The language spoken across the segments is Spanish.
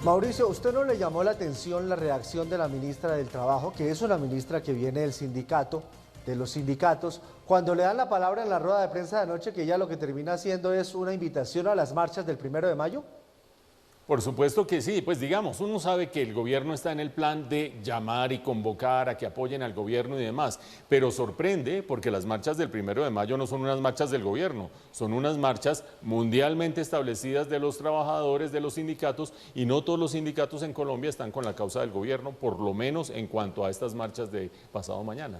Mauricio, ¿usted no le llamó la atención la reacción de la ministra del Trabajo, que es una ministra que viene del sindicato, de los sindicatos, cuando le dan la palabra en la rueda de prensa de anoche, que ella lo que termina haciendo es una invitación a las marchas del 1 de mayo? Por supuesto que sí, pues digamos, uno sabe que el gobierno está en el plan de llamar y convocar a que apoyen al gobierno y demás, pero sorprende porque las marchas del 1 de mayo no son unas marchas del gobierno, son unas marchas mundialmente establecidas de los trabajadores, de los sindicatos, y no todos los sindicatos en Colombia están con la causa del gobierno, por lo menos en cuanto a estas marchas de pasado mañana.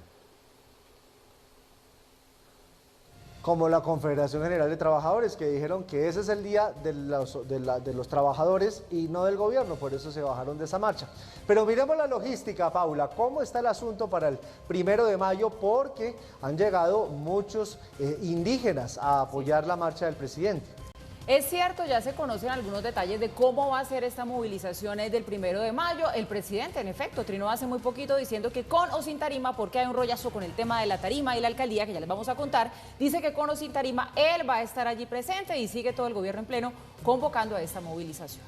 Como la Confederación General de Trabajadores, que dijeron que ese es el día de los trabajadores y no del gobierno, por eso se bajaron de esa marcha. Pero miremos la logística, Paula, ¿cómo está el asunto para el 1 de mayo? Porque han llegado muchos indígenas a apoyar la marcha del presidente. Es cierto, ya se conocen algunos detalles de cómo va a ser esta movilización del 1 de mayo. El presidente, en efecto, trinó hace muy poquito diciendo que con o sin tarima, porque hay un rollazo con el tema de la tarima y la alcaldía, que ya les vamos a contar, dice que con o sin tarima él va a estar allí presente y sigue todo el gobierno en pleno convocando a esta movilización.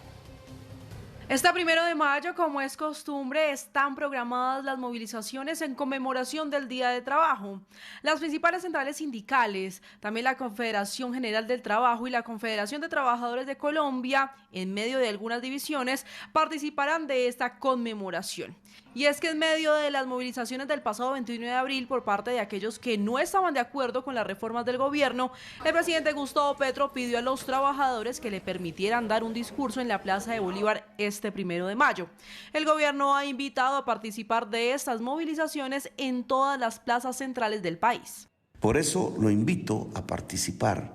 Este 1 de mayo, como es costumbre, están programadas las movilizaciones en conmemoración del Día de Trabajo. Las principales centrales sindicales, también la Confederación General del Trabajo y la Confederación de Trabajadores de Colombia, en medio de algunas divisiones, participarán de esta conmemoración. Y es que en medio de las movilizaciones del pasado 21 de abril por parte de aquellos que no estaban de acuerdo con las reformas del gobierno, el presidente Gustavo Petro pidió a los trabajadores que le permitieran dar un discurso en la Plaza de Bolívar este 1 de mayo. El gobierno ha invitado a participar de estas movilizaciones en todas las plazas centrales del país. Por eso lo invito a participar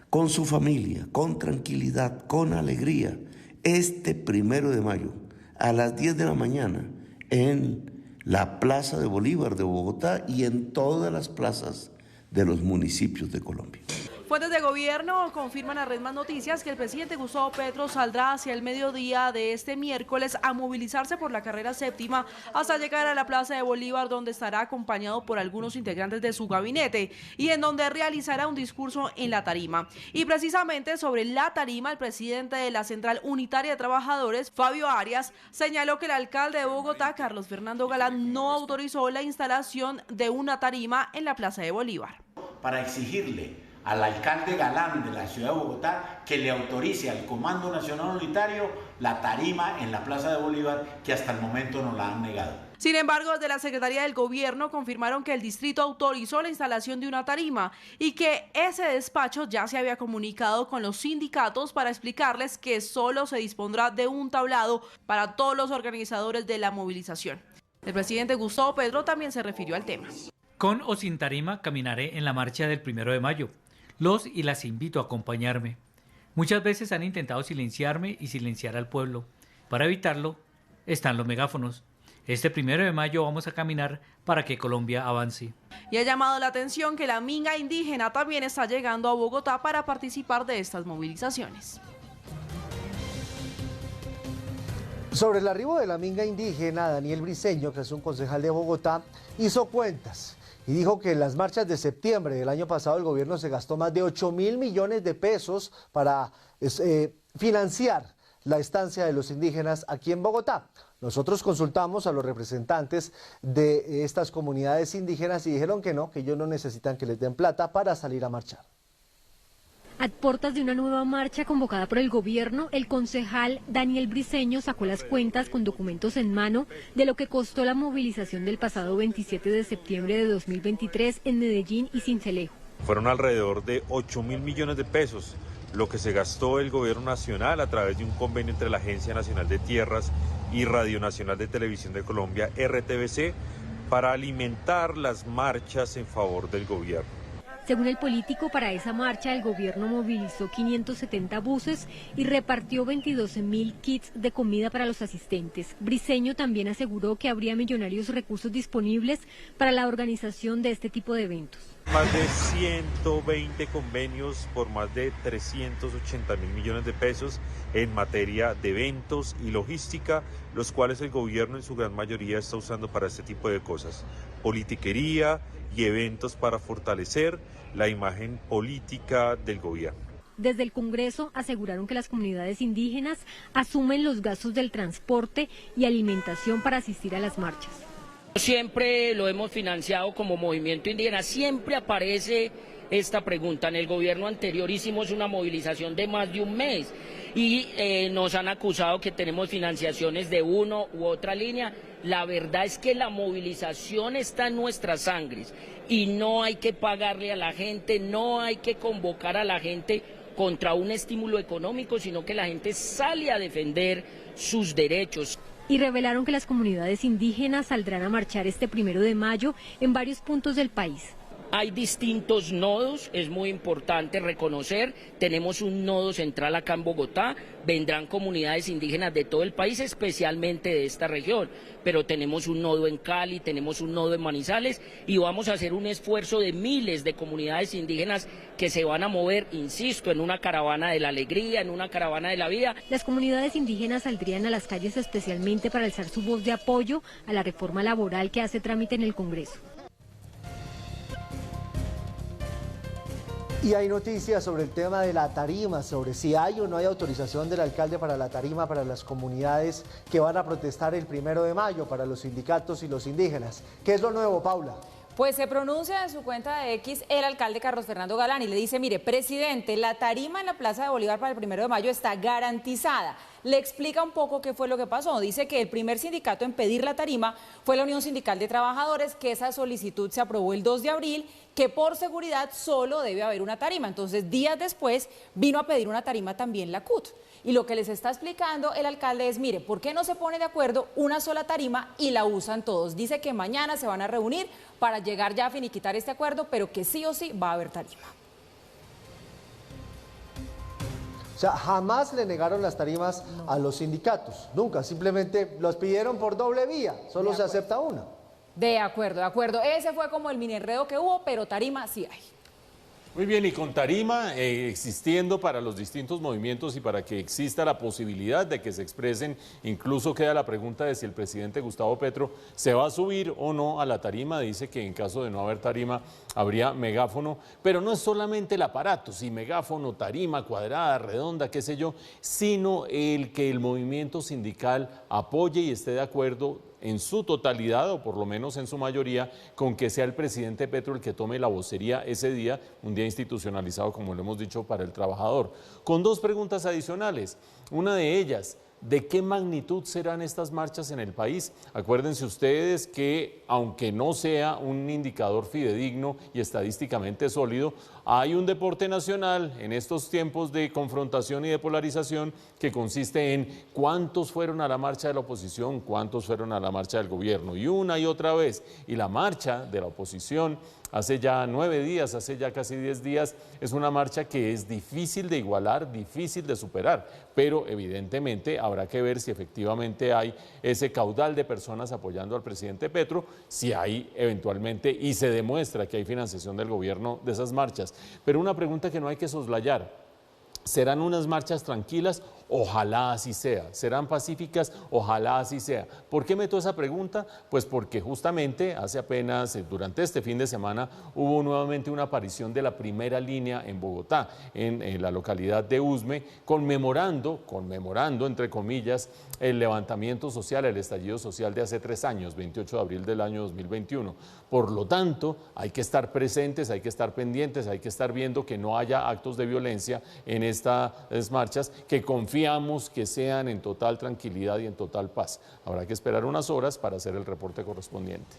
con su familia, con tranquilidad, con alegría, este 1 de mayo a las 10 de la mañana en la Plaza de Bolívar de Bogotá y en todas las plazas de los municipios de Colombia. Fuentes de gobierno confirman a Red Más Noticias que el presidente Gustavo Petro saldrá hacia el mediodía de este miércoles a movilizarse por la carrera séptima hasta llegar a la Plaza de Bolívar, donde estará acompañado por algunos integrantes de su gabinete y en donde realizará un discurso en la tarima. Y precisamente sobre la tarima, el presidente de la Central Unitaria de Trabajadores, Fabio Arias, señaló que el alcalde de Bogotá, Carlos Fernando Galán, no autorizó la instalación de una tarima en la Plaza de Bolívar. Para exigirle al alcalde Galán de la ciudad de Bogotá que le autorice al Comando Nacional Unitario la tarima en la Plaza de Bolívar, que hasta el momento nos la han negado. Sin embargo, desde la Secretaría del Gobierno confirmaron que el distrito autorizó la instalación de una tarima y que ese despacho ya se había comunicado con los sindicatos para explicarles que solo se dispondrá de un tablado para todos los organizadores de la movilización. El presidente Gustavo Petro también se refirió al tema. Con o sin tarima caminaré en la marcha del 1 de mayo. Los y las invito a acompañarme. Muchas veces han intentado silenciarme y silenciar al pueblo. Para evitarlo, están los megáfonos. Este 1 de mayo vamos a caminar para que Colombia avance. Y ha llamado la atención que la minga indígena también está llegando a Bogotá para participar de estas movilizaciones. Sobre el arribo de la minga indígena, Daniel Briceño, que es un concejal de Bogotá, hizo cuentas y dijo que en las marchas de septiembre del año pasado el gobierno se gastó más de 8.000 millones de pesos para financiar la estancia de los indígenas aquí en Bogotá. Nosotros consultamos a los representantes de estas comunidades indígenas y dijeron que no, que ellos no necesitan que les den plata para salir a marchar. A puertas de una nueva marcha convocada por el gobierno, el concejal Daniel Briceño sacó las cuentas con documentos en mano de lo que costó la movilización del pasado 27 de septiembre de 2023 en Medellín y Sincelejo. Fueron alrededor de 8.000 millones de pesos lo que se gastó el gobierno nacional a través de un convenio entre la Agencia Nacional de Tierras y Radio Nacional de Televisión de Colombia, RTBC, para alimentar las marchas en favor del gobierno. Según el político, para esa marcha el gobierno movilizó 570 buses y repartió 22.000 kits de comida para los asistentes. Briceño también aseguró que habría millonarios recursos disponibles para la organización de este tipo de eventos. Más de 120 convenios por más de 380.000 millones de pesos en materia de eventos y logística, los cuales el gobierno en su gran mayoría está usando para este tipo de cosas. Politiquería y eventos para fortalecer la imagen política del gobierno. Desde el Congreso aseguraron que las comunidades indígenas asumen los gastos del transporte y alimentación para asistir a las marchas. Siempre lo hemos financiado como movimiento indígena, siempre aparece esta pregunta. En el gobierno anterior hicimos una movilización de más de un mes y nos han acusado que tenemos financiaciones de uno u otra línea. La verdad es que la movilización está en nuestras sangres y no hay que pagarle a la gente, no hay que convocar a la gente contra un estímulo económico, sino que la gente sale a defender sus derechos. Y revelaron que las comunidades indígenas saldrán a marchar este 1 de mayo en varios puntos del país. Hay distintos nodos, es muy importante reconocer, tenemos un nodo central acá en Bogotá, vendrán comunidades indígenas de todo el país, especialmente de esta región, pero tenemos un nodo en Cali, tenemos un nodo en Manizales y vamos a hacer un esfuerzo de miles de comunidades indígenas que se van a mover, insisto, en una caravana de la alegría, en una caravana de la vida. Las comunidades indígenas saldrían a las calles especialmente para alzar su voz de apoyo a la reforma laboral que hace trámite en el Congreso. Y hay noticias sobre el tema de la tarima, sobre si hay o no hay autorización del alcalde para la tarima para las comunidades que van a protestar el 1 de mayo, para los sindicatos y los indígenas. ¿Qué es lo nuevo, Paula? Pues se pronuncia en su cuenta de X el alcalde Carlos Fernando Galán y le dice, mire, presidente, la tarima en la Plaza de Bolívar para el 1 de mayo está garantizada. Le explica un poco qué fue lo que pasó. Dice que el primer sindicato en pedir la tarima fue la Unión Sindical de Trabajadores, que esa solicitud se aprobó el 2 de abril, que por seguridad solo debe haber una tarima. Entonces, días después vino a pedir una tarima también la CUT. Y lo que les está explicando el alcalde es, mire, ¿por qué no se pone de acuerdo una sola tarima y la usan todos? Dice que mañana se van a reunir para llegar ya a finiquitar este acuerdo, pero que sí o sí va a haber tarima. O sea, jamás le negaron las tarimas a los sindicatos, nunca, simplemente los pidieron por doble vía, solo se acepta una. De acuerdo, de acuerdo. Ese fue como el mini enredo que hubo, pero tarima sí hay. Muy bien, y con tarima existiendo para los distintos movimientos y para que exista la posibilidad de que se expresen, incluso queda la pregunta de si el presidente Gustavo Petro se va a subir o no a la tarima. Dice que en caso de no haber tarima habría megáfono, pero no es solamente el aparato, si megáfono, tarima, cuadrada, redonda, qué sé yo, sino el que el movimiento sindical apoye y esté de acuerdo en su totalidad, o por lo menos en su mayoría, con que sea el presidente Petro el que tome la vocería ese día, un día institucionalizado, como lo hemos dicho, para el trabajador. Con dos preguntas adicionales. Una de ellas, ¿de qué magnitud serán estas marchas en el país? Acuérdense ustedes que, aunque no sea un indicador fidedigno y estadísticamente sólido, hay un deporte nacional en estos tiempos de confrontación y de polarización que consiste en cuántos fueron a la marcha de la oposición, cuántos fueron a la marcha del gobierno, y una y otra vez. Y la marcha de la oposición hace ya 9 días, hace ya casi 10 días, es una marcha que es difícil de igualar, difícil de superar, pero evidentemente habrá que ver si efectivamente hay ese caudal de personas apoyando al presidente Petro, si hay eventualmente y se demuestra que hay financiación del gobierno de esas marchas. Pero una pregunta que no hay que soslayar: ¿serán unas marchas tranquilas? Ojalá así sea. ¿Serán pacíficas? Ojalá así sea. ¿Por qué meto esa pregunta? Pues porque justamente hace apenas, durante este fin de semana, hubo nuevamente una aparición de la primera línea en Bogotá, en la localidad de Usme, conmemorando, entre comillas, el levantamiento social, el estallido social de hace 3 años, 28 de abril del año 2021. Por lo tanto, hay que estar presentes, hay que estar pendientes, hay que estar viendo que no haya actos de violencia en estas marchas, que confiamos que sean en total tranquilidad y en total paz. Habrá que esperar unas horas para hacer el reporte correspondiente.